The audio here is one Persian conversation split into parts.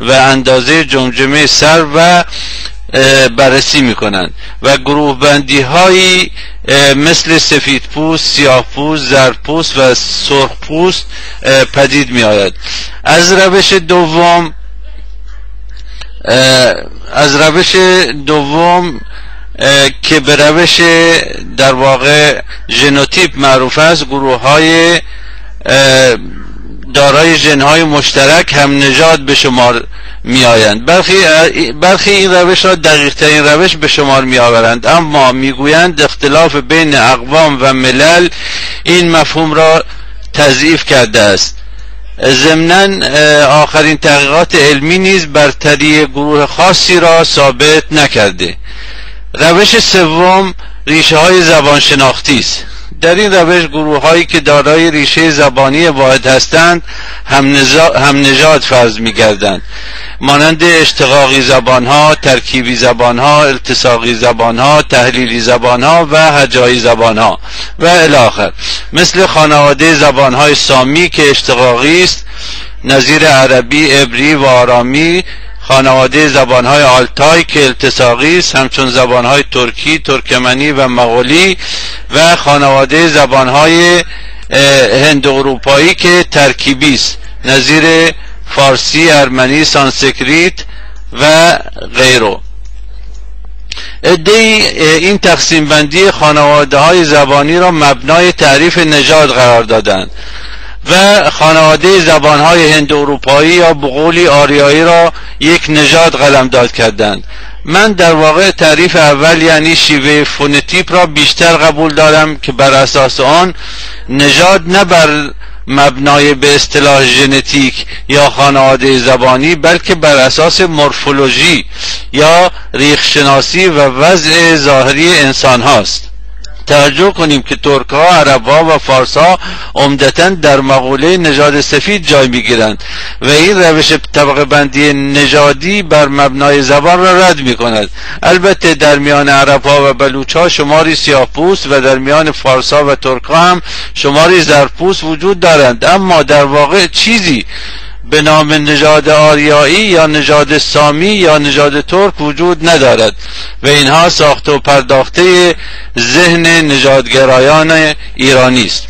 و اندازه جمجمه سر و بررسی میکنند و گروه بندی هایی مثل سفید پوست، سیاه پوست، زرد پوست و سرخ پوست پدید می آید. از روش دوم که به روش در واقع ژنوتیپ معروف است، گروه های دارای ژن‌های مشترک هم نژاد به شمار می آیند. برخی این روش را دقیق ترین روش به شمار می آورند، اما می گویند اختلاف بین اقوام و ملل این مفهوم را تضعیف کرده است. ضمناً آخرین تحقیقات علمی نیز برتری گروه خاصی را ثابت نکرده. روش سوم ریشه های زبان شناختی است. در این روش گروه هایی که دارای ریشه زبانی واحد هستند هم نژاد فرض می گردند، مانند اشتقاقی زبان ها، ترکیبی زبان ها، التصاقی زبان ها، تحلیلی زبان ها و هجایی زبان ها و الی آخر. مثل خانواده زبان های سامی که اشتقاقی است، نظیر عربی، عبری و آرامی. خانواده زبانهای آلتای که التصاقی است، همچون زبانهای ترکی، ترکمنی و مغولی. و خانواده زبانهای هند اروپایی که ترکیبی است، نظیر فارسی، ارمنی، سانسکریت و غیره. این تقسیم بندی خانواده های زبانی را مبنای تعریف نژاد قرار دادند و خانواده زبانهای هند اروپایی یا به قولی آریایی را یک نژاد قلمداد کردند. من در واقع تعریف اول یعنی شیوه فونتیپ را بیشتر قبول دارم که بر اساس آن نژاد نه بر مبنای به اصطلاح ژنتیک یا خانواده زبانی، بلکه بر اساس مورفولوژی یا ریخشناسی و وضع ظاهری انسان هاست. توجه کنیم که ترک‌ها، عرب‌ها و فارس‌ها عمدتاً در مقوله نژاد سفید جای می‌گیرند و این روش طبقه بندی نژادی بر مبنای زبان را رد می‌کند. البته در میان عرب‌ها و بلوچ‌ها شماری سیاه‌پوست و در میان فارس‌ها و ترک‌ها هم شماری زردپوست وجود دارند، اما در واقع چیزی به نام نژاد آریایی یا نژاد سامی یا نژاد ترک وجود ندارد و اینها ساخته و پرداخته ذهن نژادگرایان ایرانی است.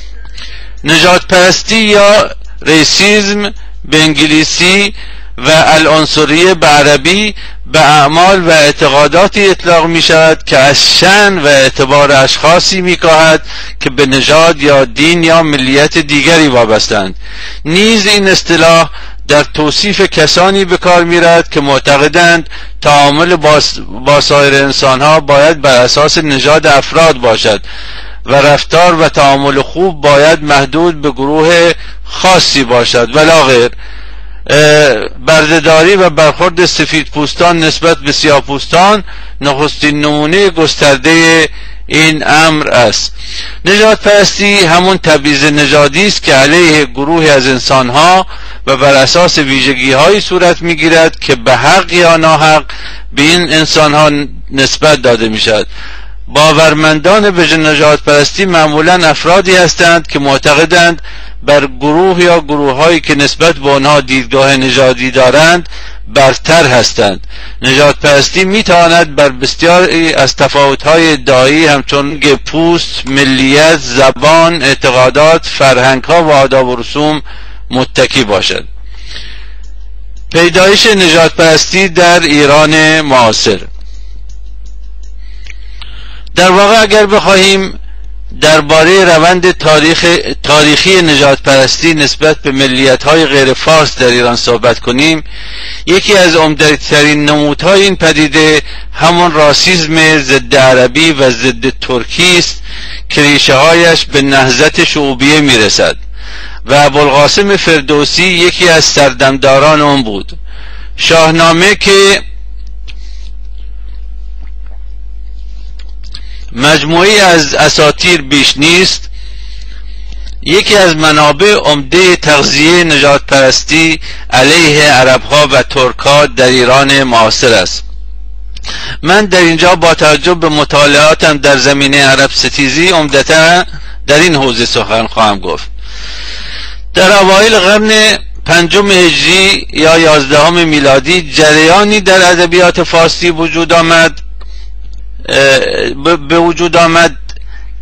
نژاد پرستی یا ریسیزم به انگلیسی و العنصریه به عربی به اعمال و اعتقاداتی اطلاق می شود که از شأن و اعتبار اشخاصی می کاهد که به نژاد یا دین یا ملیت دیگری وابستند. نیز این اصطلاح در توصیف کسانی به کار می رود که معتقدند تعامل با سایر انسانها باید بر اساس نژاد افراد باشد و رفتار و تعامل خوب باید محدود به گروه خاصی باشد ولا غیر. بردهداری و برخورد سفید پوستان نسبت به سیاه پوستان نخستین نمونه گسترده این امر است. نژاد پرستی همون تبعیض نژادی است که علیه گروهی از انسانها و بر اساس ویژگی‌هایی صورت می‌گیرد که به حق یا ناحق به این انسانها نسبت داده می‌شود. باورمندان به نژاد پرستی معمولاً افرادی هستند که معتقدند بر گروه یا گروه‌هایی که نسبت به آنها دیدگاه نژادی دارند برتر هستند. نژاد پرستی می‌تواند بر بسیاری از تفاوت‌های ادعایی همچون پوست، ملیت، زبان، اعتقادات، فرهنگ‌ها و آداب و رسوم متکی باشد. پیدایش نژاد پرستی در ایران معاصر. در واقع اگر بخواهیم درباره روند تاریخی نژاد پرستی نسبت به ملیت‌های غیر فارس در ایران صحبت کنیم، یکی از عمده‌ترین نمودهای این پدیده همون راسism ضد عربی و ضد ترکی است که ریشه‌هایش به نهضت شعوبیه میرسد و ابوالقاسم فردوسی یکی از سردمداران آن بود. شاهنامه که مجموعی از اساطیر بیش نیست، یکی از منابع عمده تغذیه نژاد پرستی علیه عرب‌ها و ترک‌ها در ایران معاصر است. من در اینجا با توجه به مطالعاتم در زمینه عرب ستیزی عمدتاً در این حوزه سخن خواهم گفت. در اوایل قرن پنجم هجری یا 11 میلادی جریانی در ادبیات فارسی به وجود آمد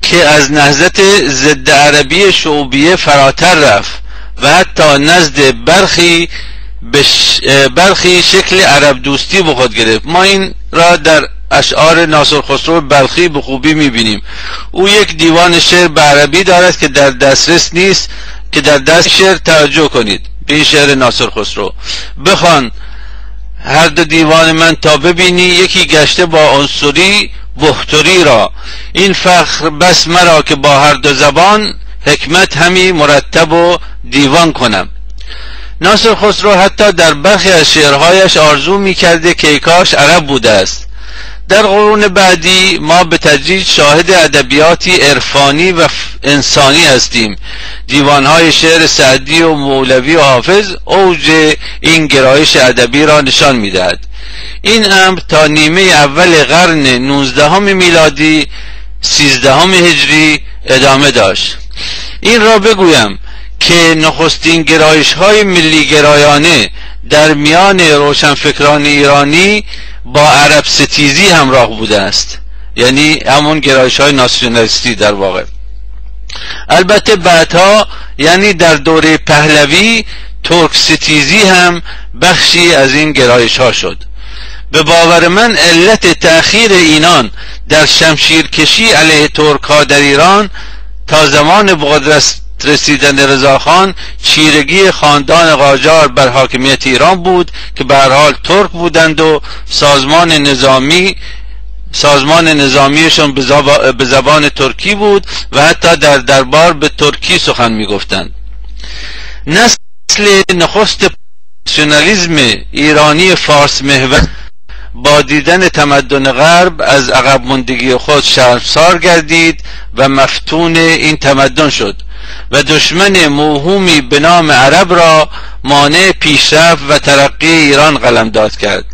که از نهضت ضد عربی شعوبیه فراتر رفت و حتی نزد برخی شکل عرب دوستی به خود گرفت. ما این را در اشعار ناصر خسرو بلخی به خوبی میبینیم. او یک دیوان شعر به عربی دارد که در دسترس نیست، که در دست شعر توجه کنید به این شعر ناصر خسرو: بخوان هر دو دیوان من تا ببینی، یکی گشته با عنصری بحتری را، این فخر بس مرا که با هر دو زبان، حکمت همی مرتب و دیوان کنم. ناصر خسرو حتی در برخی از شعرهایش آرزو می‌کرده که ای کاش عرب بوده است. در قرون بعدی ما به تدریج شاهد ادبیاتی عرفانی و انسانی هستیم. دیوانهای شعر سعدی و مولوی و حافظ اوج این گرایش ادبی را نشان می‌دهد. این امر تا نیمه اول قرن 19 میلادی 13 هجری ادامه داشت. این را بگویم که نخستین گرایش‌های ملی گرایانه در میان روشنفکران ایرانی با عرب ستیزی همراه بوده است، یعنی همون گرایش‌های ناسیونالیستی در واقع. البته بعدها، یعنی در دوره پهلوی، ترک ستیزی هم بخشی از این گرایش‌ها شد. به باور من علت تأخیر اینان در شمشیرکشی علیه ترک‌ها در ایران تا زمان به قدرت رسیدن رضاخان چیرگی خاندان قاجار بر حاکمیت ایران بود که به هر حال ترک بودند و سازمان نظامیشون به زبان ترکی بود و حتی در دربار به ترکی سخن میگفتند. نسل نخست ناسیونالیسم ایرانی فارس محور با دیدن تمدن غرب از عقب ماندگی خود شرمسار گردید و مفتون این تمدن شد و دشمن موهومی به نام عرب را مانع پیشرفت و ترقی ایران قلمداد کرد.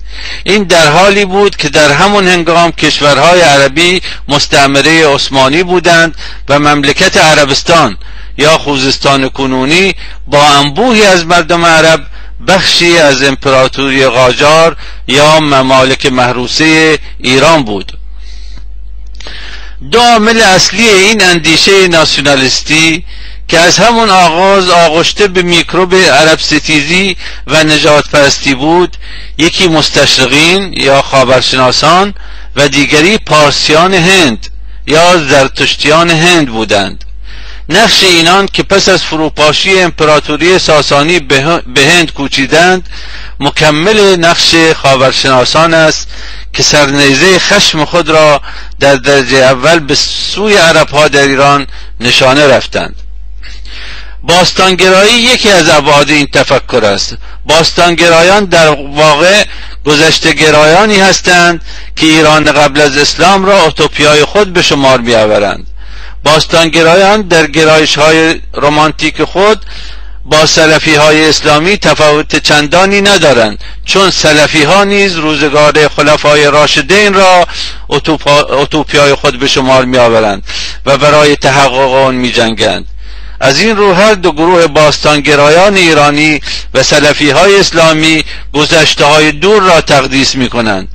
این در حالی بود که در همون هنگام کشورهای عربی مستعمره عثمانی بودند و مملکت عربستان یا خوزستان کنونی با انبوهی از مردم عرب بخشی از امپراتوری قاجار یا ممالک محروسه ایران بود. دو عامل اصلی این اندیشه ناسیونالیستی که از همون آغاز آغشته به میکروب عرب ستیزی و نجات پرستی بود، یکی مستشرقین یا خاورشناسان و دیگری پارسیان هند یا زرتشتیان هند بودند. نقش اینان که پس از فروپاشی امپراتوری ساسانی به هند کوچیدند مکمل نقش خاورشناسان است که سرنیزه خشم خود را در درجه اول به سوی عربها در ایران نشانه رفتند. باستانگرایی یکی از ابعاد این تفکر است. باستانگرایان در واقع گذشته گرایانی هستند که ایران قبل از اسلام را اوتوپیای خود به شمار می‌آورند. باستانگرایان در گرایش‌های رمانتیک خود با سلفی‌های اسلامی تفاوت چندانی ندارند، چون سلفی‌ها نیز روزگار خلفای راشدین را اوتوپیای خود به شمار می‌آورند و برای تحقق آن می‌جنگند. از این رو هر دو گروه باستانگرایان ایرانی و سلفی‌های اسلامی گذشته‌های دور را تقدیس می‌کنند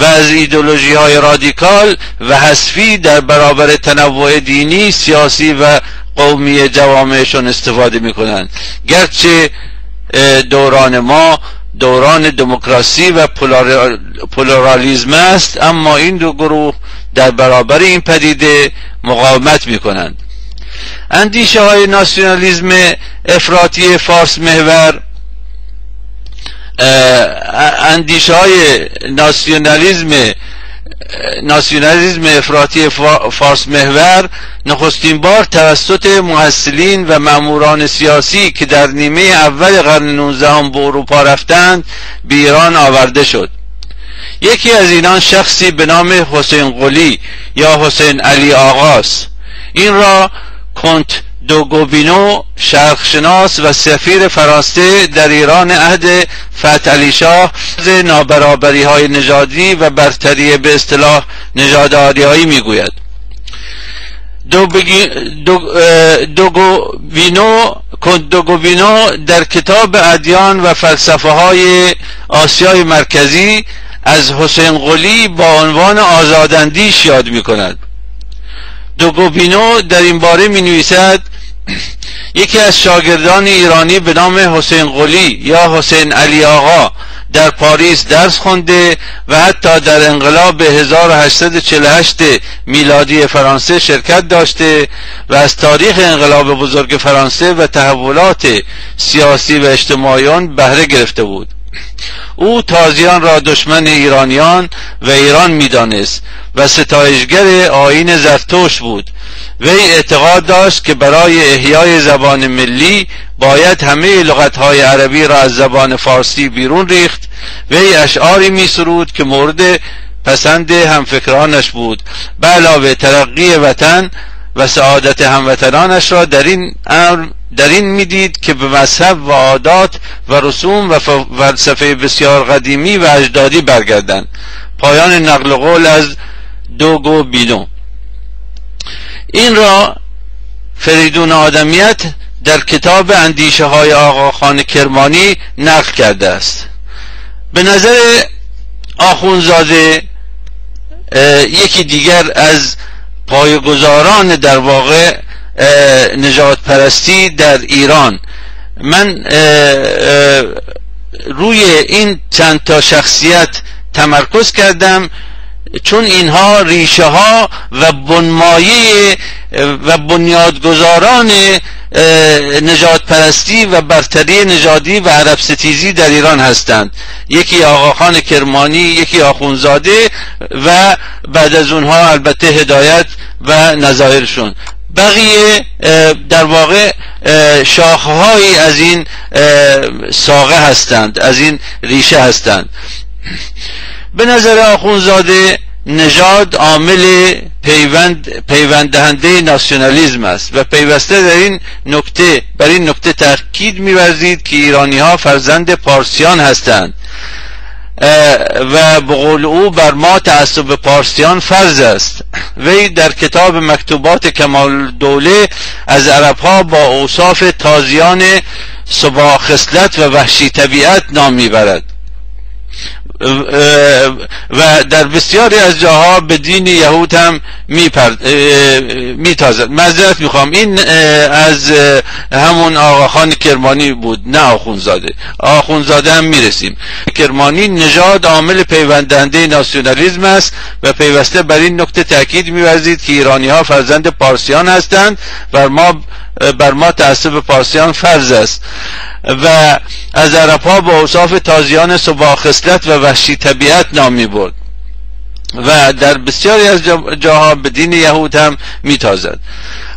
و از ایدئولوژی‌های رادیکال و حذفی در برابر تنوع دینی، سیاسی و قومی جوامعشون استفاده می‌کنند. گرچه دوران ما دوران دموکراسی و پلورالیسم است، اما این دو گروه در برابر این پدیده مقاومت می‌کنند. اندیشه های ناسیونالیسم افراطی فارس محور اندیشه های ناسیونالیسم افراطی فارس محور نخستین بار توسط محصلین و ماموران سیاسی که در نیمه اول قرن 19 به اروپا رفتند به ایران آورده شد. یکی از اینان شخصی به نام حسین قلی یا حسین علی آقاست. این را کنت دوگوبینو، شرقشناس و سفیر فرانسه در ایران عهد فتح علی شاه، نابرابری های نژادی و برتری به اصطلاح نژاد آریایی میگوید. دوگوبینو کندوگوبینو در کتاب ادیان و فلسفه های آسیای مرکزی از حسین قلی با عنوان آزاداندیش یاد می کند. دوگوبینو در این باره می نویسد: یکی از شاگردان ایرانی به نام حسین قلی یا حسین علی آقا در پاریس درس خونده و حتی در انقلاب 1848 میلادی فرانسه شرکت داشته و از تاریخ انقلاب بزرگ فرانسه و تحولات سیاسی و اجتماعی آن بهره گرفته بود. او تازیان را دشمن ایرانیان و ایران می‌دانست و ستایشگر آیین زرتشت بود. وی اعتقاد داشت که برای احیای زبان ملی باید همه لغت‌های عربی را از زبان فارسی بیرون ریخت. وی اشعاری می‌سرود که مورد پسند همفکرانش بود. به علاوه ترقی وطن و سعادت هموطنانش را در این میدید که به مذهب و عادات و رسوم و فلسفه بسیار قدیمی و اجدادی برگردند. پایان نقل قول از دوگوبینو. این را فریدون آدمیت در کتاب اندیشه های آقاخان کرمانی نقل کرده است. به نظر آخوندزاده یکی دیگر از پایه‌گذاران در واقع نجات پرستی در ایران، من روی این چند تا شخصیت تمرکز کردم چون اینها ریشه ها و بنمایه و بنیادگذاران نجات پرستی و برتری نژادی و عرب ستیزی در ایران هستند. یکی آقاخان کرمانی، یکی آخوندزاده و بعد از اونها البته هدایت و نظایرشون. بقیه در واقع شاخه‌هایی از این ساقه هستند، از این ریشه هستند. به نظر آخوندزاده نژاد عامل پیوند دهنده ناسیونالیسم است و پیوسته بر این نکته تاکید می‌ورزید که ایرانی‌ها فرزند پارسیان هستند و به قول او بر ما تعصب پارسیان فرض است. وی در کتاب مکتوبات کمال دوله از عرب‌ها با اوصاف تازیان سباع خصلت و وحشی طبیعت نام میبرد و در بسیاری از جاها به دین یهود هم میتازد. معذرت میخوام، این از همون آقاخان کرمانی بود، نه آخوندزاده. آخوندزاده هم میرسیم. کرمانی نژاد عامل پیوندنده ناسیونالیسم است و پیوسته بر این نکته تاکید می‌ورزید که ایرانی ها فرزند پارسیان هستند و بر ما تعصب پارسیان فرض است و از عرب ها با اوصاف تازیان سباع خصلت و وحشی طبیعت نام می‌برد و در بسیاری از جاها به دین یهود هم میتازد.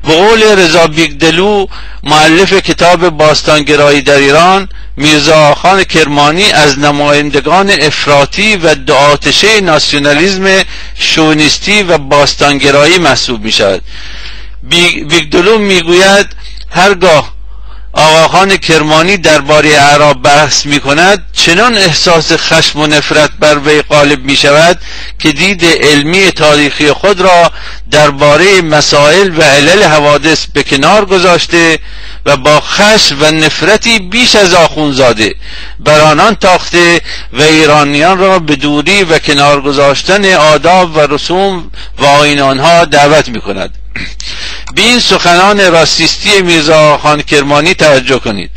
به قول رضا بیگدلو مؤلف کتاب باستانگرایی در ایران، میرزا آقاخان کرمانی از نمایندگان افراطی و دعاتشه ناسیونالیسم شونیستی و باستانگرایی محسوب می شود. بیگدلو میگوید هرگاه آقاخان کرمانی درباره اعراب بحث می کند چنان احساس خشم و نفرت بر وی غالب می شود که دید علمی تاریخی خود را درباره مسائل و علل حوادث به کنار گذاشته و با خشم و نفرتی بیش از آخوندزاده بر آنان تاخته و ایرانیان را به دوری و کنار گذاشتن آداب و رسوم و آیین آنها دعوت می کند. به این سخنان راسیستی میرزا آقاخان کرمانی توجه کنید.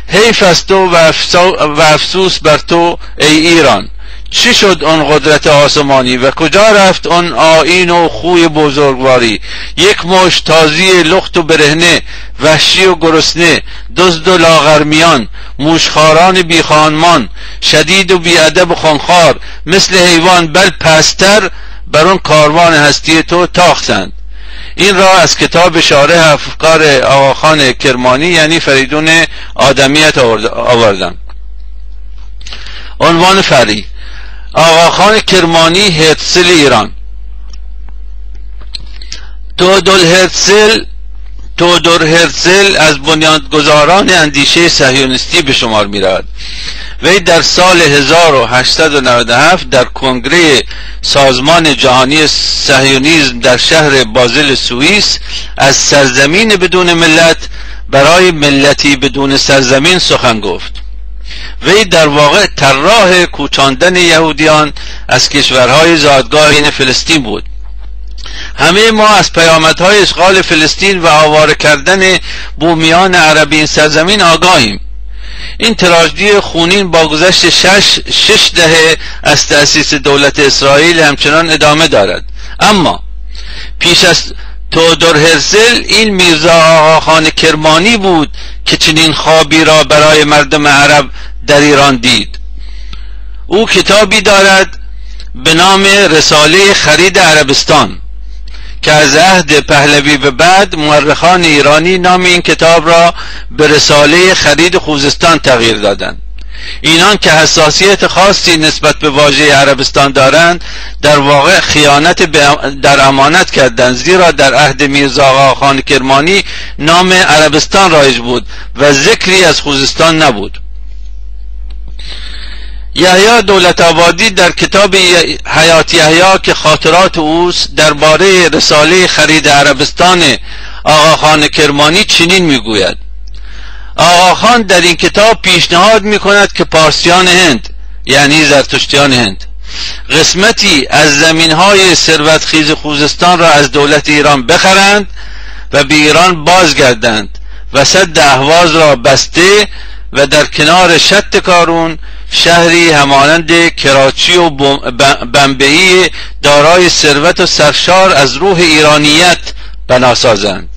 حیف از تو و افسوس بر تو ای ایران، چی شد اون قدرت آسمانی و کجا رفت اون آیین و خوی بزرگواری؟ یک مشت تازی لخت و برهنه، وحشی و گرسنه، دزد و لاغرمیان، موشخاران بیخانمان، شدید و بیادب و خونخوار، مثل حیوان بل پستر بر اون کاروان هستی تو تاختند. این را از کتاب شارح افکار آقاخان کرمانی یعنی فریدون آدمیت آوردم. عنوان فرعی: آقاخان کرمانی هرتزل ایران. تئودور هرتزل از بنیانگذاران اندیشه صهیونیستی به شمار می رود. وی در سال 1897 در کنگره سازمان جهانی صهیونیسم در شهر بازل سوئیس از سرزمین بدون ملت برای ملتی بدون سرزمین سخن گفت. وی در واقع طراح کوچاندن یهودیان از کشورهای زادگاه این فلسطین بود. همه ما از پیامدهای اشغال فلسطین و آواره کردن بومیان عربی این سرزمین آگاهیم. این تراژدی خونین با گذشت شش دهه از تأسیس دولت اسرائیل همچنان ادامه دارد. اما پیش از تئودور هرزل این میرزا آقاخان کرمانی بود که چنین خوابی را برای مردم عرب در ایران دید. او کتابی دارد به نام رساله خرید عربستان که از عهد پهلوی به بعد مورخان ایرانی نام این کتاب را به رساله خرید خوزستان تغییر دادند. اینان که حساسیت خاصی نسبت به واژه عربستان دارند در واقع خیانت در امانت کردند، زیرا در عهد میرزا آقاخان کرمانی نام عربستان رایج بود و ذکری از خوزستان نبود. یحیی دولت آبادی در کتاب حیات یحیی که خاطرات اوست درباره رساله خرید عربستان آقاخان کرمانی چنین میگوید: آقاخان در این کتاب پیشنهاد میکند که پارسیان هند، یعنی زرتشتیان هند، قسمتی از زمینهای ثروتخیز خوزستان را از دولت ایران بخرند و به ایران بازگردند و سد اهواز را بسته و در کنار شط کارون شهری همانند کراچی و بمبئی دارای ثروت و سرشار از روح ایرانیت بنا سازند.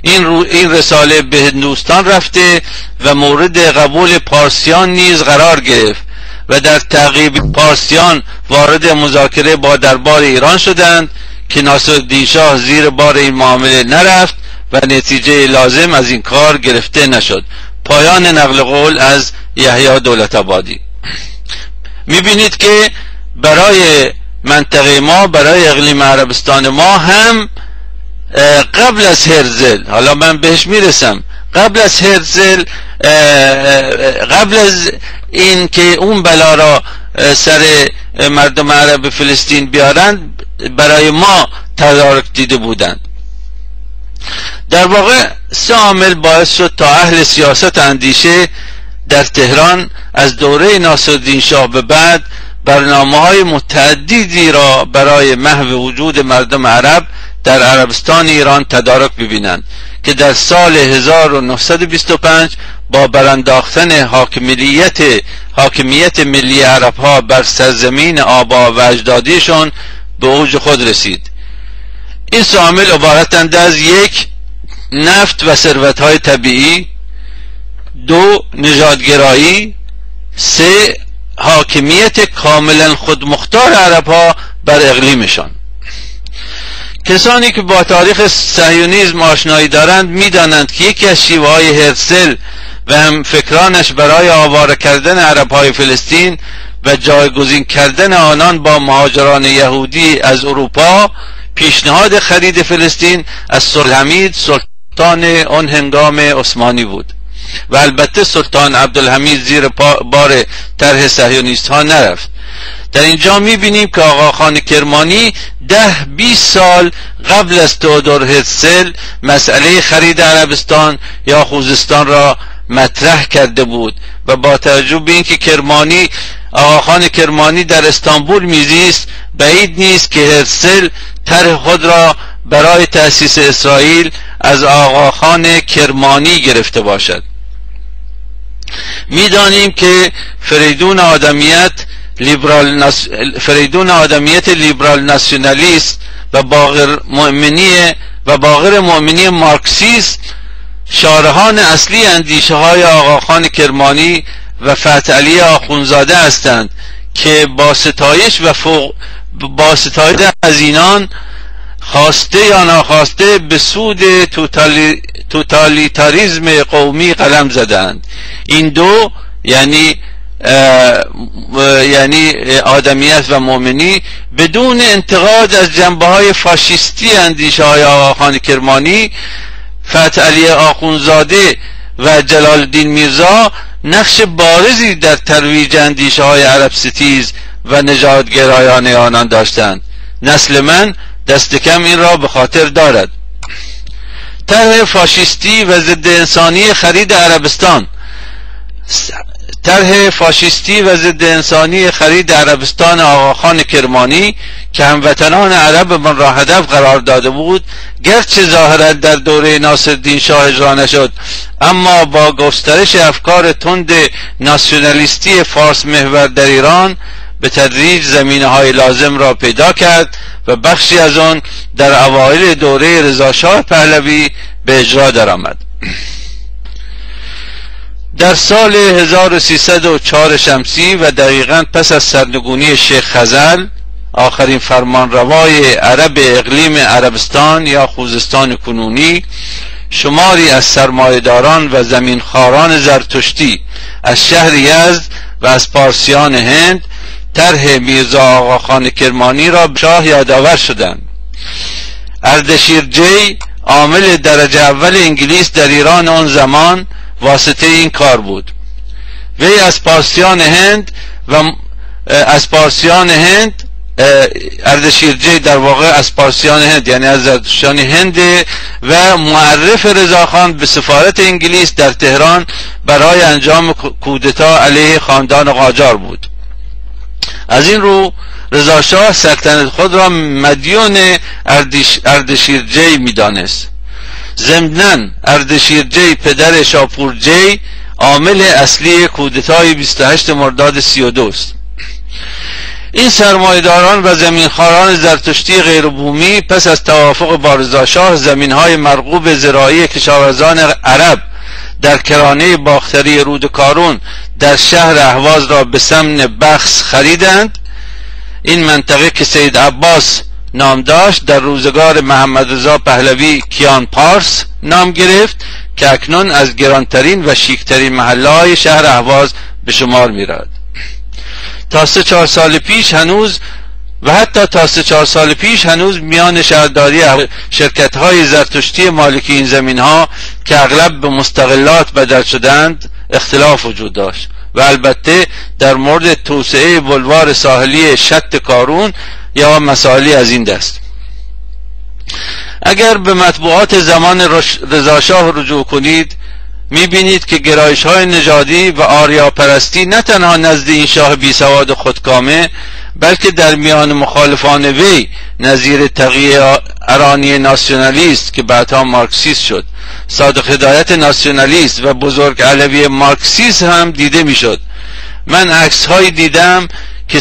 این رساله به هندوستان رفته و مورد قبول پارسیان نیز قرار گرفت و در تعقیب پارسیان وارد مذاکره با دربار ایران شدند که ناصرالدین شاه زیر بار این معامله نرفت و نتیجه لازم از این کار گرفته نشد. پایان نقل قول از یحیی دولت آبادی. میبینید که برای منطقه ما، برای اقلیم عربستان ما هم قبل از هرزل، حالا من بهش میرسم، قبل از هرزل، قبل از این که اون بلا را سر مردم عرب فلسطین بیارن، برای ما تدارک دیده بودند. در واقع سه عامل باعث شد تا اهل سیاست اندیشه در تهران از دوره ناصرالدین شاه به بعد برنامه‌های متعددی را برای محو وجود مردم عرب در عربستان ایران تدارک ببینند که در سال 1925 با برانداختن حاکمیت ملی عرب‌ها بر سرزمین آبا و اجدادیشون به اوج خود رسید. این سه عامل عبارتند از: 1. نفت و ثروت‌های طبیعی، 2. نژادگرایی، 3. حاکمیت کاملا خودمختار عرب‌ها بر اقلیمشان. کسانی که با تاریخ صهیونیسم آشنایی دارند می‌دانند که یکی از شیوه‌های هرتزل و هم فکرانش برای آواره کردن عرب‌های فلسطین و جایگزین کردن آنان با مهاجران یهودی از اروپا پیشنهاد خرید فلسطین از سلطانحمید سلطان آن هنگام عثمانی بود و البته سلطان عبدالحمید زیر بار طرح صهیونیست ها نرفت. در اینجا میبینیم که آقاخان کرمانی 10-20 سال قبل از تئودور هرتزل مسئله خرید عربستان یا خوزستان را مطرح کرده بود و با توجه به اینکه آقاخان کرمانی در استانبول میزیست، بعید نیست که هرتزل طرح خود را برای تأسیس اسرائیل از آقاخان کرمانی گرفته باشد. میدانیم که فریدون آدمیت لیبرال ناسیونالیست و باقر مؤمنی مارکسیست شارحان اصلی اندیشه های آقاخان کرمانی و فتح علی آخونزاده هستند که با ستایش از اینان خواسته یا ناخواسته به سود توتالیتاریزم قومی قلم زدند. این دو یعنی آدمیت و مومنی بدون انتقاد از جنبه‌های فاشیستی اندیشه‌های آقاخان کرمانی، فتح علی آخونزاده و جلال الدین میرزا نقش بارزی در ترویج اندیشه‌های عرب ستیز و نژادگرایانه آنان داشتند. نسل من دست کم این را به خاطر دارد. طرح فاشیستی و ضد انسانی خرید عربستان. طرح فاشیستی و ضد انسانی خرید عربستان آقاخان کرمانی که هموطنان عرب من را هدف قرار داده بود، گرچه ظاهرا در دوره ناصرالدین شاه اجرا نشد، اما با گسترش افکار تند ناسیونالیستی فارس محور در ایران به تدریج زمینه‌های لازم را پیدا کرد و بخشی از آن در اوایل دوره رضاشاه پهلوی به اجرا درآمد. در سال 1304 شمسی و دقیقاً پس از سرنگونی شیخ خزل، آخرین فرمانروای عرب اقلیم عربستان یا خوزستان کنونی، شماری از سرمایه‌داران و زمینخواران زرتشتی از شهر یزد و از پارسیان هند طرح میرزا آقاخان کرمانی را به شاه یادآور شدند. اردشیر جی، عامل درجه اول انگلیس در ایران آن زمان، واسطه این کار بود. وی از پارسیان هند اردشیر جی در واقع از پارسیان هند یعنی از زرتشتیان هند و معرف رضاخان به سفارت انگلیس در تهران برای انجام کودتا علیه خاندان قاجار بود. از این رو رضاشاه سلطنت خود را مدیون اردشیر جی می‌دانست. ضمناً اردشیر جی پدر شاپور جی عامل اصلی کودتای 28 مرداد 32 است. این سرمایه‌داران و زمینخواران زرتشتی غیربومی پس از توافق با رضاشاه زمین‌های مرغوب زراعی کشاورزان عرب در کرانه باختری رود کارون در شهر اهواز را به ثمن بخس خریدند. این منطقه که سید عباس نام داشت در روزگار محمد رضا پهلوی کیان پارس نام گرفت که اکنون از گرانترین و شیکترین محله‌های شهر اهواز به شمار می‌رود. تا 3-4 سال پیش هنوز میان شهرداری شرکت‌های زرتشتی مالکی این زمین‌ها که اغلب به مستغلات بدل شدند اختلاف وجود داشت و البته در مورد توسعه بلوار ساحلی شط کارون یا مسائلی از این دست. اگر به مطبوعات زمان رضاشاه رجوع کنید می‌بینید که گرایش‌های نژادی و آریاپرستی نه تنها نزد این شاه بیسواد خودکامه بلکه در میان مخالفان وی نظیر تقی ارانی ناسیونالیست که بعدها مارکسیست شد، صادق هدایت ناسیونالیست و بزرگ علوی مارکسیست هم دیده میشد. من عکس‌هایی دیدم که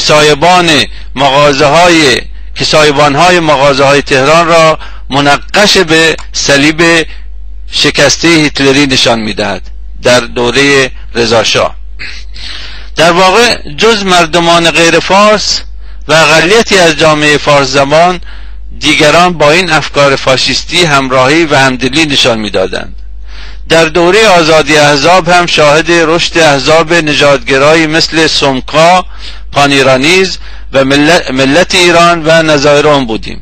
سایبان‌های مغازه‌های تهران را منقش به صلیب شکسته هیتلری نشان می‌دهد در دوره رضاشاه. در واقع جز مردمان غیر فارس و اقلیتی از جامعه فارس زمان، دیگران با این افکار فاشیستی همراهی و همدلی نشان می‌دادند. در دوره آزادی احزاب هم شاهد رشد احزاب نژادگرایی مثل سمکا، پانیرانیز و ملت ایران و نظایران بودیم.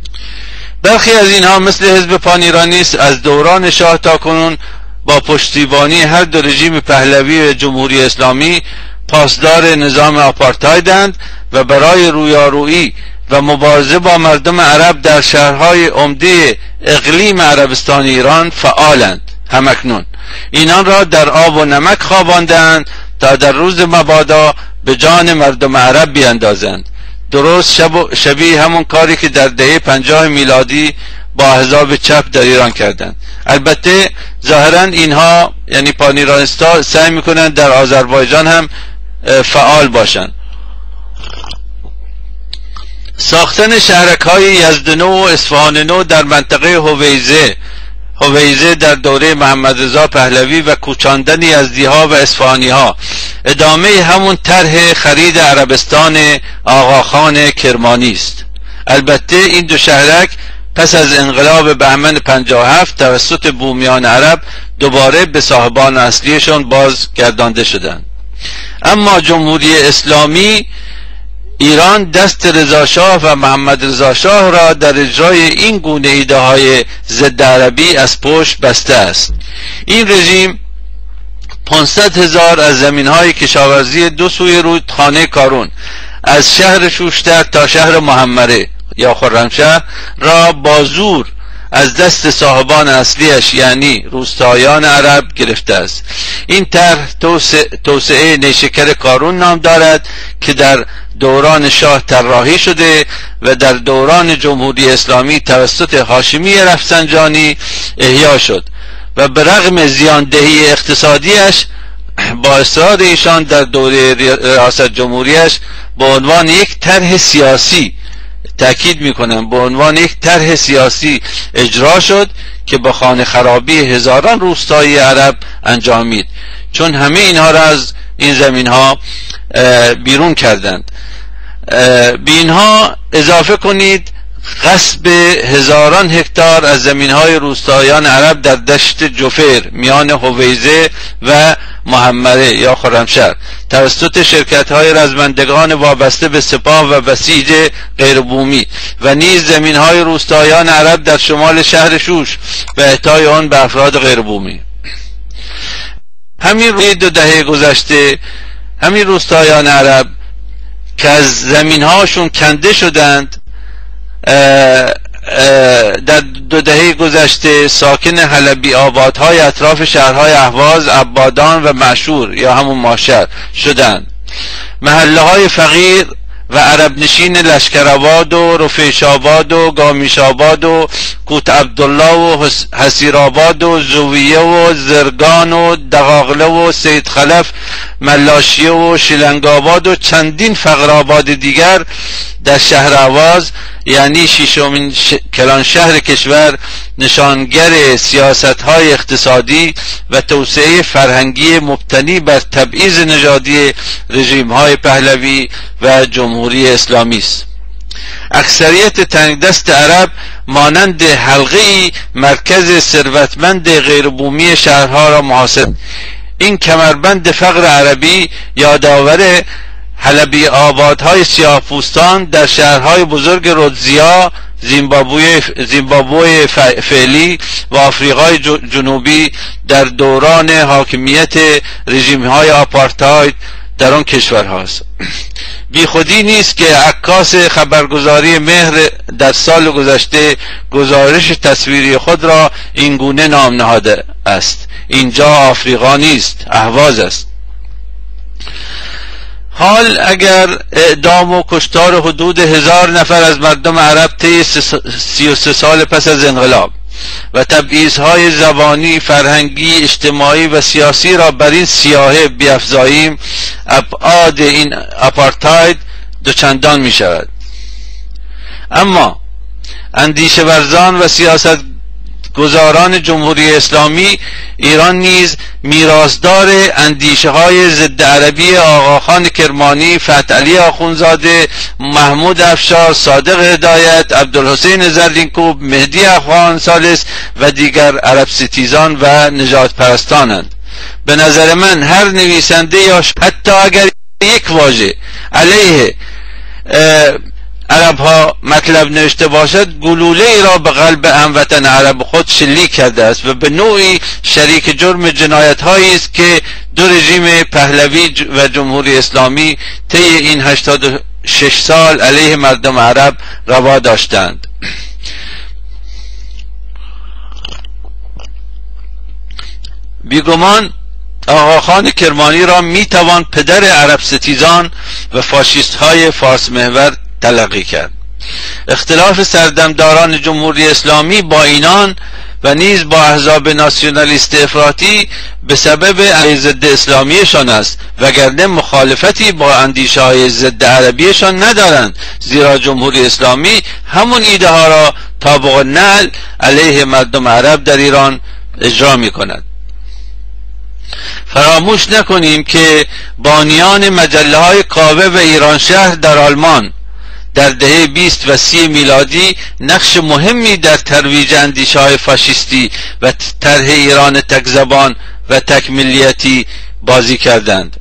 برخی از اینها مثل حزب پانیرانیز از دوران شاه تا کنون با پشتیبانی هر دو رژیم پهلوی و جمهوری اسلامی پاسدار نظام آپارتایدند و برای رویارویی و مبارزه با مردم عرب در شهرهای عمده اقلیم عربستان ایران فعالند. همکنون اینان را در آب و نمک خواباندند تا در روز مبادا به جان مردم عرب بیندازند، درست شبیه همون کاری که در دهه 50 میلادی با احزاب چپ در ایران کردند. البته ظاهرا اینها یعنی پانیرانیستا سعی میکنند در آذربایجان هم فعال باشند. ساختن شهرک‌های یزدنو و اصفهان‌نو در منطقه هویزه در دوره محمد رضا پهلوی و کوچاندن یزدی‌ها و اصفهانی‌ها ادامه همون طرح خرید عربستان آقاخان کرمانی است. البته این دو شهرک پس از انقلاب بهمن 57 توسط بومیان عرب دوباره به صاحبان اصلیشون بازگردانده شدند. اما جمهوری اسلامی ایران دست رضاشاه و محمد رضاشاه را در اجرای این گونه ایده های ضد عربی از پشت بسته است. این رژیم 500,000 از زمین های کشاورزی دو سوی رودخانه کارون از شهر شوشتر تا شهر محمره یا خرمشهر را با زور از دست صاحبان اصلیش یعنی روستایان عرب گرفته است. این طرح توسعه نیشکر قارون نام دارد که در دوران شاه طراحی شده و در دوران جمهوری اسلامی توسط هاشمی رفسنجانی احیا شد و به رغم زیاندهی اقتصادیش با اصرار ایشان در دوره ریاست جمهوریش به عنوان یک طرح سیاسی، تأکید میکنم به عنوان یک طرح سیاسی اجرا شد که با خانه خرابی هزاران روستایی عرب انجامید، چون همه اینها را از این زمین ها بیرون کردند. به اینها اضافه کنید غصب هزاران هکتار از زمین های روستایان عرب در دشت جفیر میان هویزه و محمره یا خرمشهر توسط شرکت های رزمندگان وابسته به سپاه و بسیج غیربومی و نیز زمین های روستایان عرب در شمال شهر شوش و اعطای آن به افراد غیربومی. همین روی 2 دهه گذشته همین روستایان عرب که از زمین هاشون کنده شدند در 2 دهه گذشته ساکن حلبی آبادهای اطراف شهرهای اهواز، عبادان و معشور یا همون ماشر شدند. محله های فقیر و عرب نشین لشکرآباد و رفیش‌آباد و گامیش‌آباد و کوت عبدالله و حسیرآباد و زویه و زرگان و دقاقله و سید خلف ملاشیه و شیلنگ‌آباد و چندین فقرآباد دیگر در شهر اهواز یعنی 6مین کلان شهر کشور نشانگر سیاست‌های اقتصادی و توسعه فرهنگی مبتنی بر تبعیض نژادی رژیم‌های پهلوی و جمهوری اسلامی است. اکثریت تنگدست عرب مانند حلقه‌ای مرکز ثروتمند غیربومی شهرها را محاصر. این کمربند فقر عربی یادآور حلبی آبادهای سیاه‌پوستان در شهرهای بزرگ رودزیا، زیمبابوی فعلی و آفریقای جنوبی در دوران حاکمیت رژیم‌های آپارتاید در آن کشور هاست. بی خودی نیست که عکاس خبرگزاری مهر در سال گذشته گزارش تصویری خود را این گونه نام نهاده است: اینجا آفریقا نیست، اهواز است. حال اگر اعدام و کشتار حدود 1000 نفر از مردم عرب طی 33 سال پس از انقلاب و تبعیض‌های زبانی، فرهنگی، اجتماعی و سیاسی را بر این سیاهه بیفزاییم، ابعاد این آپارتاید دوچندان می شود. اما اندیشه ورزان و سیاست گزاران جمهوری اسلامی ایران نیز میراثدار اندیشه های ضد عربی آقاخان کرمانی، فتحعلی آخوندزاده، محمود افشار، صادق هدایت، عبدالحسین زرینکوب، مهدی افغان ثالث و دیگر عرب ستیزان و نجات پرستانند. به نظر من هر نویسنده یا حتی اگر یک واژه علیه عرب ها مطلب نوشته باشد، گلوله ای را به قلب هموطن عرب خود شلیک کرده است و به نوعی شریک جرم جنایت هایی است که 2 رژیم پهلوی و جمهوری اسلامی طی این 86 سال علیه مردم عرب روا داشتند. بیگمان آقاخان کرمانی را میتوان پدر عرب ستیزان و فاشیست های فارس محور تلقی کرد. اختلاف سردمداران جمهوری اسلامی با اینان و نیز با احزاب ناسیونالیست افراطی به سبب عقاید ضد اسلامیشان است، وگرنه مخالفتی با اندیشه های ضد عربیشان ندارند، زیرا جمهوری اسلامی همون ایده ها را طابق النعل علیه مردم عرب در ایران اجرا می کند. فراموش نکنیم که بانیان مجله های کاوه و ایران شهر در آلمان در دهه 20 و 30 میلادی نقش مهمی در ترویج اندیشه‌های فاشیستی و طرح ایران تک زبان و تک ملیتی بازی کردند.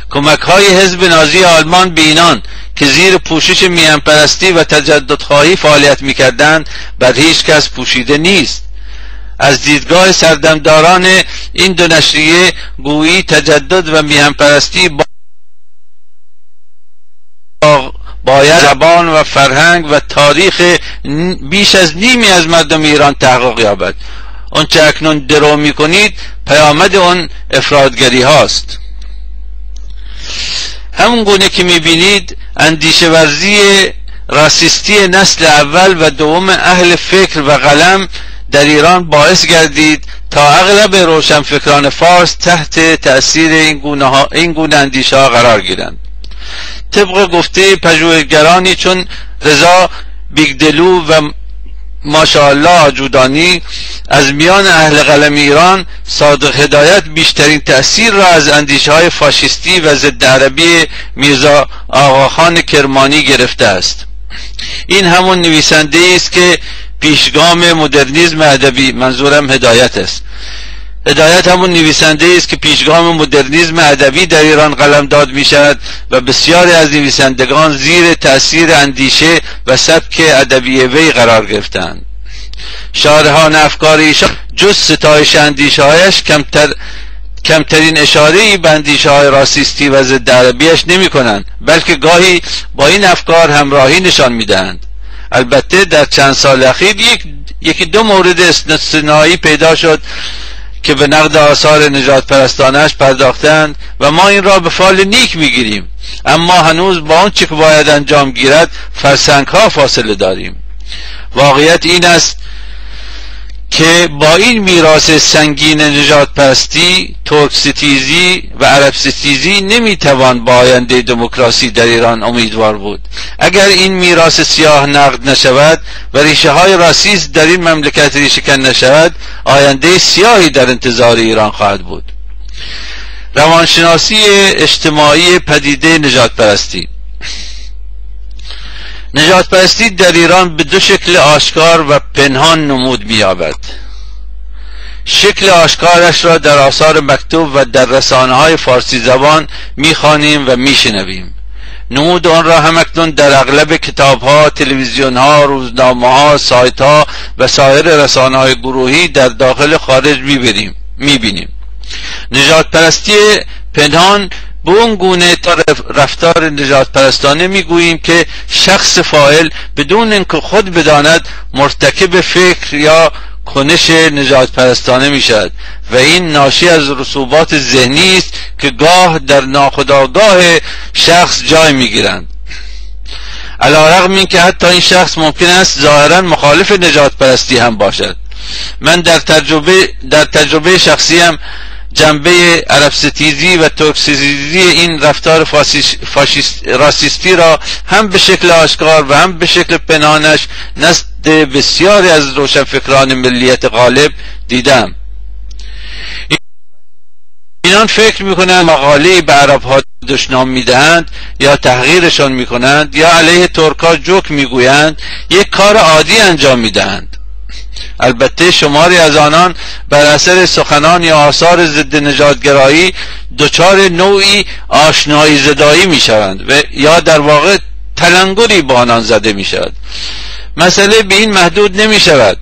کمک‌های حزب نازی آلمان به اینان که زیر پوشش میهن‌پرستی و تجددخواهی فعالیت می‌کردند بر هیچ کس پوشیده نیست. از دیدگاه سردمداران این 2 نشریه گویی تجدد و میهن‌پرستی باید زبان و فرهنگ و تاریخ بیش از نیمی از مردم ایران تحقق یابد. اون چه اکنون درو میکنید پیامد اون افرادگری هاست. همون گونه که میبینید اندیشه ورزی راسیستی نسل اول و دوم اهل فکر و قلم در ایران باعث گردید تا اغلب روشنفکران فارس تحت تأثیر این گونه اندیشه ها قرار گیرند. طبق گفته پژوهشگرانی چون رضا بیگدلو و ماشاءالله آجودانی از میان اهل قلم ایران، صادق هدایت بیشترین تأثیر را از اندیشه های فاشیستی و ضد عربی میرزا آقاخان کرمانی گرفته است. این همون نویسنده است که پیشگام مدرنیسم ادبی، منظورم هدایت است، هدایت همون نویسنده است که پیشگام مدرنیسم ادبی در ایران قلمداد می شود و بسیاری از نویسندگان زیر تأثیر اندیشه و سبک ادبی وی قرار گرفتند. شارحان افکار ایشان جز ستایش اندیشه هایش کمترین اشاره‌ای به اندیشه های راسیستی و ضد عربیش نمی کنند، بلکه گاهی با این افکار همراهی نشان می دهند. البته در چند سال اخیر یکی دو مورد استثنایی پیدا شد که به نقد آثار نجات پرستانش پرداختند و ما این را به فال نیک میگیریم، اما هنوز با آنچه که باید انجام گیرد فرسنگ ها فاصله داریم. واقعیت این است که با این میراث سنگین نجات پرستی، ترک ستیزی و عرب ستیزی نمیتوان با آینده دموکراسی در ایران امیدوار بود. اگر این میراث سیاه نقد نشود و ریشه های راسیسم در این مملکت ریشه کن نشود، آینده سیاهی در انتظار ایران خواهد بود. روانشناسی اجتماعی پدیده نجات پرستی. نجات پرستی در ایران به دو شکل آشکار و پنهان نمود می‌یابد. شکل آشکارش را در آثار مکتوب و در رسانه‌های فارسی زبان می‌خوانیم و می‌شنویم. نمود آن را همکنون در اغلب کتاب‌ها، تلویزیون‌ها، روزنامه‌ها، سایت‌ها و سایر رسانه‌های گروهی در داخل خارج می‌بینیم. نجات پرستی پنهان به اون گونه رفتار نجات پرستانه میگوییم که شخص فاعل بدون اینکه خود بداند مرتکب فکر یا کنش نجات پرستانه میشد و این ناشی از رسوبات ذهنی است که گاه در ناخودآگاه شخص جای میگیرند. علی‌رغم این که حتی این شخص ممکن است ظاهرا مخالف نجات پرستی هم باشد. من در تجربه شخصیم جنبه عرب ستیزی و ترک ستیزی این رفتار راسیستی را هم به شکل آشکار و هم به شکل پنهانش نزد بسیاری از روشنفکران ملیت غالب دیدم. اینان فکر میکنند مقاله‌ای به عرب‌ها دشنام میدهند یا تحقیرشان میکنند یا علیه ترک‌ها جوک میگویند یک کار عادی انجام میدهند. البته شماری از آنان بر اثر سخنان یا آثار ضد نژادگرایی دچار نوعی آشنایی زدایی می شوند و یا در واقع تلنگری با آنان زده می شود. مسئله به این محدود نمی شود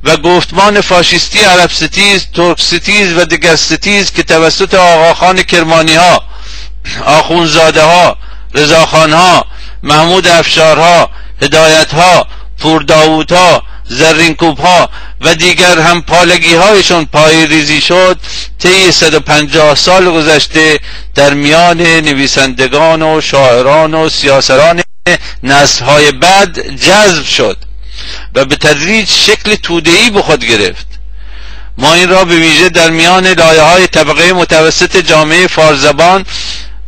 و گفتمان فاشیستی عرب ستیز، ترک ستیز و دیگر ستیز که توسط آقاخان کرمانی ها، آخونزاده ها، رضاخان ها، محمود افشارها، هدایت ها، پور داوود ها، زرینکوب ها و دیگر هم پالگی هایشون پای ریزی شد، طی 150 سال گذشته در میان نویسندگان و شاعران و سیاسران نسل های بعد جذب شد و به تدریج شکل توده‌ای به خود گرفت. ما این را به ویژه در میان لایه های طبقه متوسط جامعه فارزبان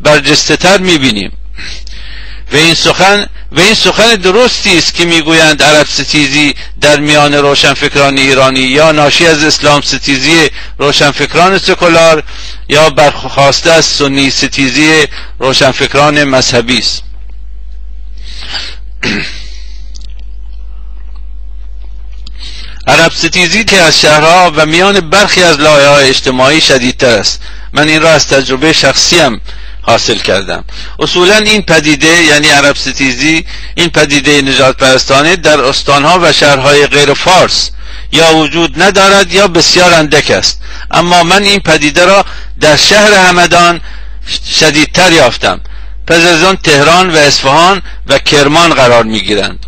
برجسته تر میبینیم و این سخن درستی است که میگویند عرب ستیزی در میان روشنفکران ایرانی یا ناشی از اسلام ستیزی روشنفکران سکولار یا برخواسته از سنی ستیزی روشنفکران مذهبی است. عرب ستیزی که از شهرها و میان برخی از لایه‌های اجتماعی شدیدتر است. من این را از تجربه شخصیم حاصل کردم. اصولا این پدیده یعنی عرب ستیزی، این پدیده نجات پرستانه در استانها و شهرهای غیر فارس یا وجود ندارد یا بسیار اندک است، اما من این پدیده را در شهر همدان شدیدتر یافتم پس از آن تهران و اصفهان و کرمان قرار میگیرند.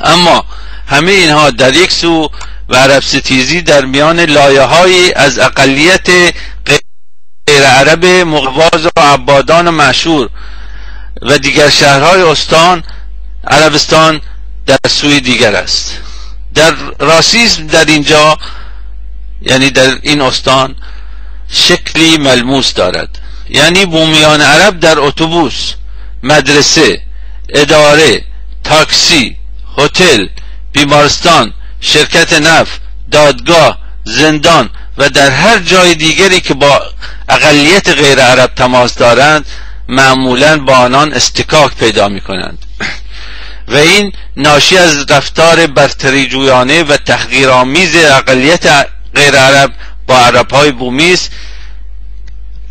اما همه اینها در یک سو و عرب ستیزی در میان لایه‌هایی از اقلیت غیر عرب مقواز و عبادان و مشهور و دیگر شهرهای استان عربستان در سوی دیگر است. در راسism در اینجا، یعنی در این استان، شکلی ملموس دارد. یعنی بومیان عرب در اتوبوس، مدرسه، اداره، تاکسی، هتل، بیمارستان، شرکت نفت، دادگاه، زندان و در هر جای دیگری که با اقلیت غیر عرب تماس دارند معمولاً با آنان استکاک پیدا می کنند و این ناشی از رفتار برتری جویانه و تحقیرآمیز اقلیت غیر عرب با عرب‌های بومی است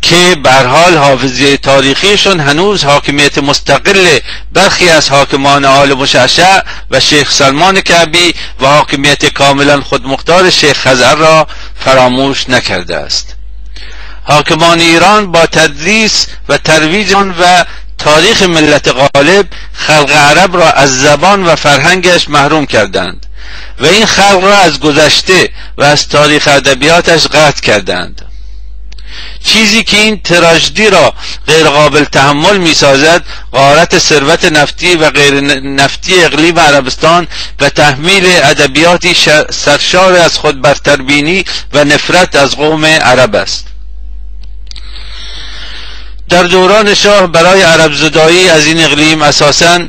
که به هر حال حافظه تاریخیشون هنوز حاکمیت مستقل برخی از حاکمان آل مشعشع و شیخ سلمان کعبی و حاکمیت کاملا خودمختار شیخ خزر را فراموش نکرده است. حاکمان ایران با تدریس و ترویج آن و تاریخ ملت غالب خلق عرب را از زبان و فرهنگش محروم کردند و این خلق را از گذشته و از تاریخ ادبیاتش قطع کردند. چیزی که این تراژدی را غیر قابل تحمل می سازد غارت ثروت نفتی و غیر نفتی اقلیم عربستان و تحمیل ادبیاتی سرشار از خود برتربینی و نفرت از قوم عرب است. در دوران شاه برای عرب زدایی از این اقلیم اساساً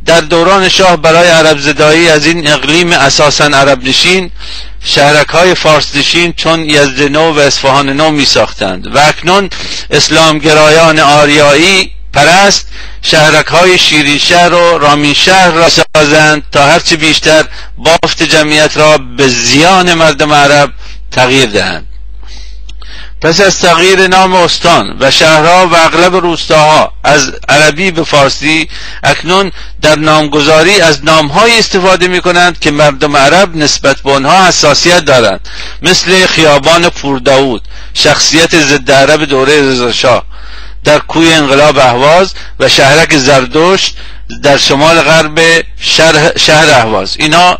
در دوران شاه برای عرب زدایی از این اقلیم اساساً عرب نشین شهرک‌های فارس نشین چون یزدنو و اصفهان نو می ساختند و اکنون اسلامگرایان آریایی پرست شهرک‌های شیرینشهر و رامینشهر را سازند تا هرچه بیشتر بافت جمعیت را به زیان مردم عرب تغییر دهند. پس از تغییر نام استان و شهرها و اغلب روستاها از عربی به فارسی اکنون در نامگذاری از نام‌های استفاده می‌کنند که مردم عرب نسبت به آنها حساسیت دارند، مثل خیابان پورداود، شخصیت ضد عرب دوره رضاشاه در کوی انقلاب اهواز و شهرک زردشت در شمال غرب شهر اهواز. اینا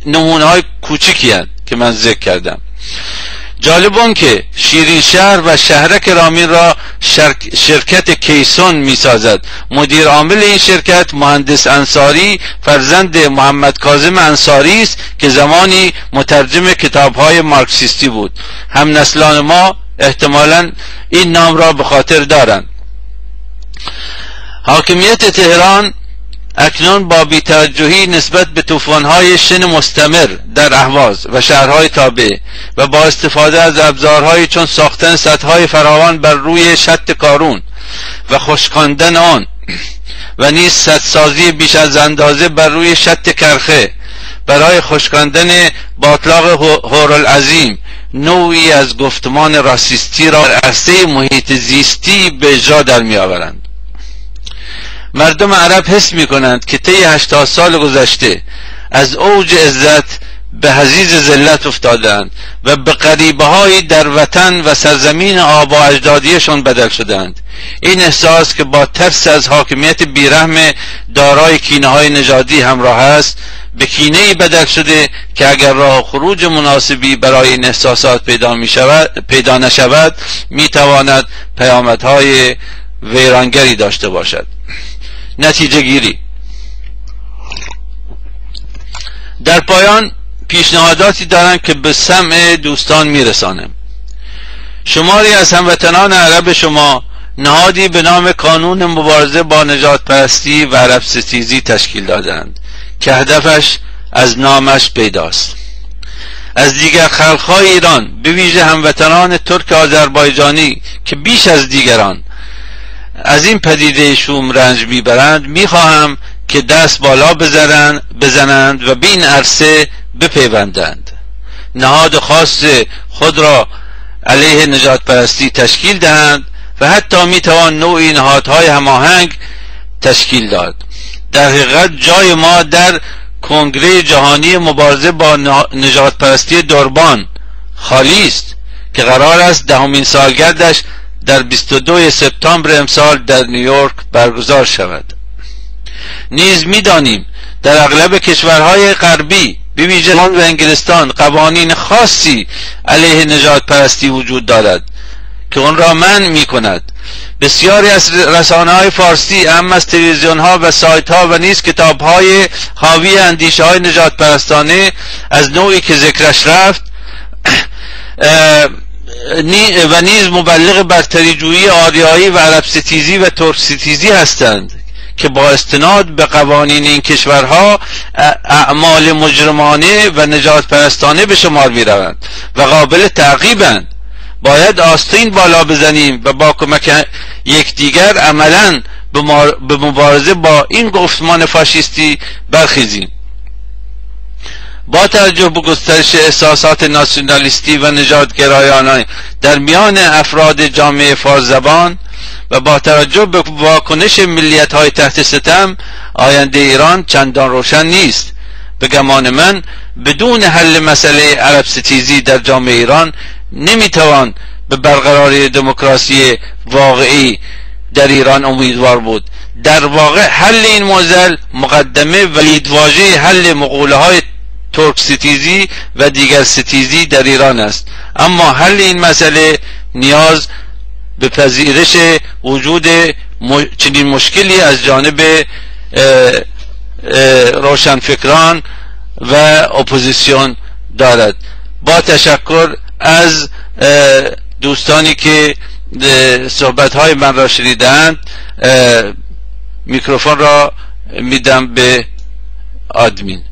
نمونه‌های کوچیکی هستند که من ذکر کردم. جالب اون که شیرینشهر و شهرک رامین را شرکت کیسون می سازد. مدیر عامل این شرکت مهندس انصاری فرزند محمد کاظم انصاری است که زمانی مترجم کتاب‌های مارکسیستی بود. هم نسلان ما احتمالاً این نام را به خاطر دارند. حاکمیت تهران اکنون با بی‌توجهی نسبت به طوفان‌های شن مستمر در اهواز و شهرهای تابع و با استفاده از ابزارهایی چون ساختن سدهای فراوان بر روی شط کارون و خشکاندن آن و نیز سدسازی بیش از اندازه بر روی شط کرخه برای خشکاندن باطلاق هورالعظیم نوعی از گفتمان راسیستی را در عرصه محیط زیستی به اجرا در می‌آورند. مردم عرب حس می کنند که طی 80 سال گذشته از اوج عزت به حضیض ذلت افتادند و به غریبه هایی در وطن و سرزمین آبا و اجدادیشان بدل شدند. این احساس که با ترس از حاکمیت بیرحم دارای کینه های نژادی همراه است به کینه‌ای بدل شده که اگر راه خروج مناسبی برای این احساسات پیدا نشود می تواند پیامدهای ویرانگری داشته باشد. نتیجه گیری. در پایان پیشنهاداتی دارم که به سمع دوستان میرسانم. شماری از هموطنان عرب شما نهادی به نام کانون مبارزه با نژاد پرستی و عرب ستیزی تشکیل دادند که هدفش از نامش پیداست. از دیگر خلق‌های ایران به ویژه هموطنان ترک آذربایجانی که بیش از دیگران از این پدیده شوم رنج میبرند میخواهم که دست بالا بزنند و به این عرصه بپیوندند. نهاد خاص خود را علیه نژاد پرستی تشکیل دهند و حتی میتوان نوعی نهادهای هماهنگ تشکیل داد. در حقیقت جای ما در کنگره جهانی مبارزه با نژاد پرستی دربان خالی است که قرار است 10مین سالگردش در 22 سپتامبر امسال در نیویورک برگزار شود. نیز می‌دانیم در اغلب کشورهای غربی به ویژه و انگلستان قوانین خاصی علیه نژاد پرستی وجود دارد که آن را منع می‌کند. بسیاری از رسانه‌های فارسی، اهم از تلویزیون‌ها و سایت‌ها و نیز کتاب‌های حاوی اندیشه‌های نژاد پرستانه از نوعی که ذکرش رفت و نیز مبلغ برتری جویی آریایی و عرب ستیزی و ترک ستیزی هستند که با استناد به قوانین این کشورها اعمال مجرمانه و نژاد پرستانه به شمار می‌روند و قابل تعقیبند. باید آستین بالا بزنیم و با کمک یکدیگر عملاً به مبارزه با این گفتمان فاشیستی برخیزیم. با توجه به گسترش احساسات ناسیونالیستی و نژادگرایانه در میان افراد جامعه فارس‌زبان و با توجه به واکنش ملیت‌های تحت ستم، آینده ایران چندان روشن نیست. به گمان من بدون حل مسئله عرب ستیزی در جامعه ایران نمیتوان به برقراری دموکراسی واقعی در ایران امیدوار بود. در واقع حل این معضل مقدمه و لیدواژه حل مقوله‌های ترک ستیزی و دیگر ستیزی در ایران است، اما حل این مسئله نیاز به پذیرش وجود چنین مشکلی از جانب روشنفکران و اپوزیسیون دارد. با تشکر از دوستانی که صحبت‌های من را شنیدند، میکروفون را میدم به آدمین.